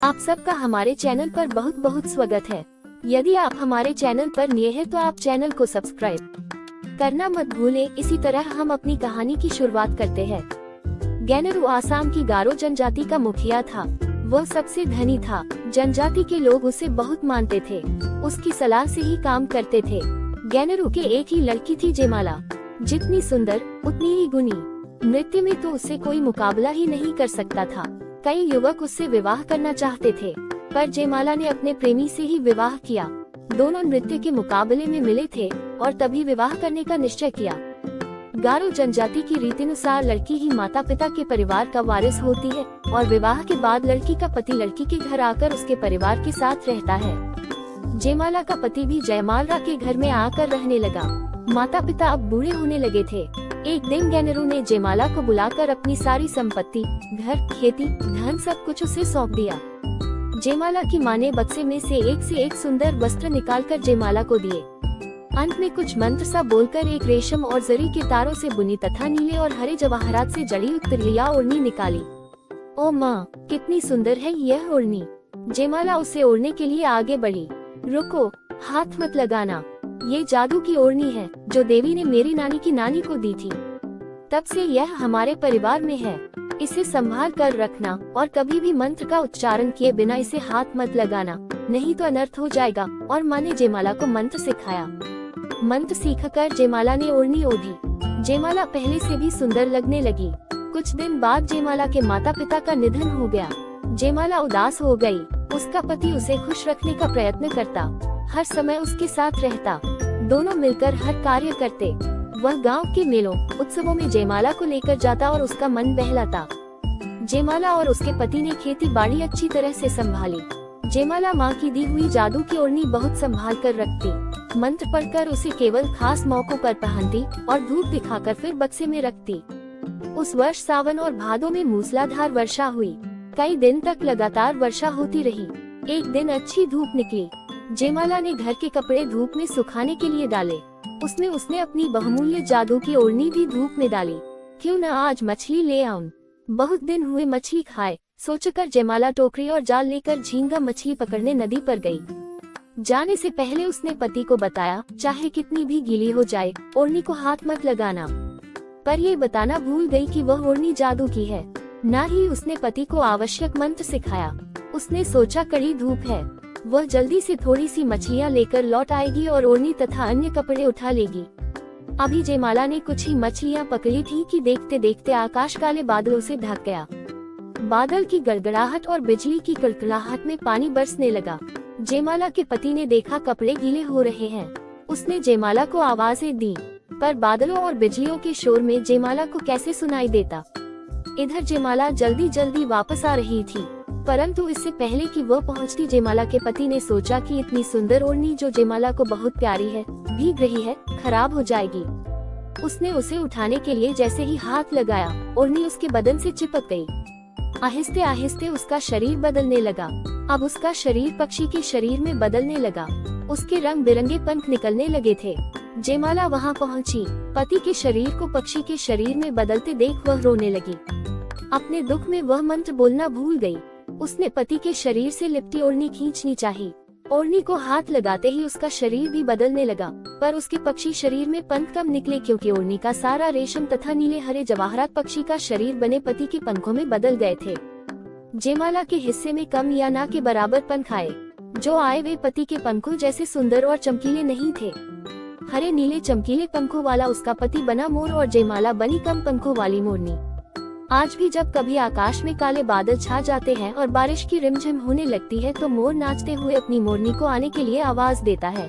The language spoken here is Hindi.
आप सबका हमारे चैनल पर बहुत बहुत स्वागत है। यदि आप हमारे चैनल पर नए हैं तो आप चैनल को सब्सक्राइब करना मत भूलें। इसी तरह हम अपनी कहानी की शुरुआत करते हैं। गैनरू आसाम की गारो जनजाति का मुखिया था। वह सबसे धनी था। जनजाति के लोग उसे बहुत मानते थे। उसकी सलाह से ही काम करते थे। गैनरू के एक ही लड़की थी जेमाला। जितनी सुंदर उतनी ही गुणी। नृत्य में तो उससे कोई मुकाबला ही नहीं कर सकता था। कई युवक उससे विवाह करना चाहते थे, पर जेमाला ने अपने प्रेमी से ही विवाह किया। दोनों नृत्य के मुकाबले में मिले थे और तभी विवाह करने का निश्चय किया। गारो जनजाति की रीतिनुसार लड़की ही माता पिता के परिवार का वारिस होती है और विवाह के बाद लड़की का पति लड़की के घर आकर उसके परिवार के साथ रहता है। जेमाला का पति भी जयमाला के घर में आकर रहने लगा। माता पिता अब बूढ़े होने लगे थे। एक दिन गैनरू ने जेमाला को बुलाकर अपनी सारी संपत्ति, घर, खेती, धन सब कुछ उसे सौंप दिया। जेमाला की माँ ने बक्से में से एक सुंदर वस्त्र निकालकर जेमाला को दिए। अंत में कुछ मंत्र सा बोलकर एक रेशम और जरी के तारों से बुनी तथा नीले और हरे जवाहरात से जड़ी उत्तरीय ओढ़नी निकाली। ओ माँ, कितनी सुंदर है यह ओढ़नी। जेमाला उसे ओढ़ने के लिए आगे बढ़ी। रुको, हाथ मत लगाना। ये जादू की ओढ़नी है जो देवी ने मेरी नानी की नानी को दी थी। तब से यह हमारे परिवार में है। इसे संभाल कर रखना और कभी भी मंत्र का उच्चारण किए बिना इसे हाथ मत लगाना, नहीं तो अनर्थ हो जाएगा। और माँ ने जेमाला को मंत्र सिखाया। मंत्र सीखकर जेमाला ने ओढ़नी ओढ़ी। जेमाला पहले से भी सुंदर लगने लगी। कुछ दिन बाद जेमाला के माता पिता का निधन हो गया। जेमाला उदास हो गई। उसका पति उसे खुश रखने का प्रयत्न करता, हर समय उसके साथ रहता। दोनों मिलकर हर कार्य करते। वह गांव के मेलों, उत्सवों में जेमाला को लेकर जाता और उसका मन बहलाता। जेमाला और उसके पति ने खेती बाड़ी अच्छी तरह से संभाली। जेमाला माँ की दी हुई जादू की ओढ़नी बहुत संभाल कर रखती। मंत्र पढ़कर उसे केवल खास मौकों पर पहनती और धूप दिखाकर फिर बक्से में रखती। उस वर्ष सावन और भादों में मूसलाधार वर्षा हुई। कई दिन तक लगातार वर्षा होती रही। एक दिन अच्छी धूप निकली। जेमाला ने घर के कपड़े धूप में सुखाने के लिए डाले। उसने अपनी बहुमूल्य जादू की ओढ़नी भी धूप में डाली। क्यों न आज मछली ले आऊं। बहुत दिन हुए मछली खाए, सोचकर जेमाला टोकरी और जाल लेकर झींगा मछली पकड़ने नदी पर गई। जाने से पहले उसने पति को बताया, चाहे कितनी भी गीली हो जाए, ओढ़नी को हाथ मत लगाना। पर ये बताना भूल गई कि वह ओढ़नी जादू की है। न ही उसने पति को आवश्यक मंत्र सिखाया। उसने सोचा कड़ी धूप है, वह जल्दी से थोड़ी सी मछलियाँ लेकर लौट आएगी और ओढ़नी तथा अन्य कपड़े उठा लेगी। अभी जेमाला ने कुछ ही मछलियाँ पकड़ी थी कि देखते देखते आकाश काले बादलों से ढक गया। बादल की गड़गड़ाहट और बिजली की कड़कड़ाहट में पानी बरसने लगा। जेमाला के पति ने देखा कपड़े गीले हो रहे हैं। उसने जेमाला को आवाजें दी, पर बादलों और बिजलियों के शोर में जेमाला को कैसे सुनाई देता। इधर जेमाला जल्दी जल्दी वापस आ रही थी, परंतु इससे पहले कि वह पहुंचती, जेमाला के पति ने सोचा कि इतनी सुंदर ओढ़नी जो जेमाला को बहुत प्यारी है, भीग रही है, खराब हो जाएगी। उसने उसे उठाने के लिए जैसे ही हाथ लगाया, ओढ़नी उसके बदन से चिपक गई। आहिस्ते आहिस्ते उसका शरीर बदलने लगा। अब उसका शरीर पक्षी के शरीर में बदलने लगा। उसके रंग बिरंगे पंख निकलने लगे थे। जेमाला वहाँ पहुँची। पति के शरीर को पक्षी के शरीर में बदलते देख वह रोने लगी। अपने दुख में वह मंत्र बोलना भूल गई। उसने पति के शरीर से लिपटी ओढ़नी खींचनी चाही। ओढ़नी को हाथ लगाते ही उसका शरीर भी बदलने लगा, पर उसके पक्षी शरीर में पंख कम निकले, क्योंकि ओढ़नी का सारा रेशम तथा नीले हरे जवाहरात पक्षी का शरीर बने पति के पंखों में बदल गए थे। जेमाला के हिस्से में कम या ना के बराबर पंख आए। जो आए वे पति के पंखों जैसे सुंदर और चमकीले नहीं थे। हरे नीले चमकीले पंखों वाला उसका पति बना मोर और जेमाला बनी कम पंखों वाली मोरनी। आज भी जब कभी आकाश में काले बादल छा जाते हैं और बारिश की रिमझिम होने लगती है, तो मोर नाचते हुए अपनी मोरनी को आने के लिए आवाज देता है।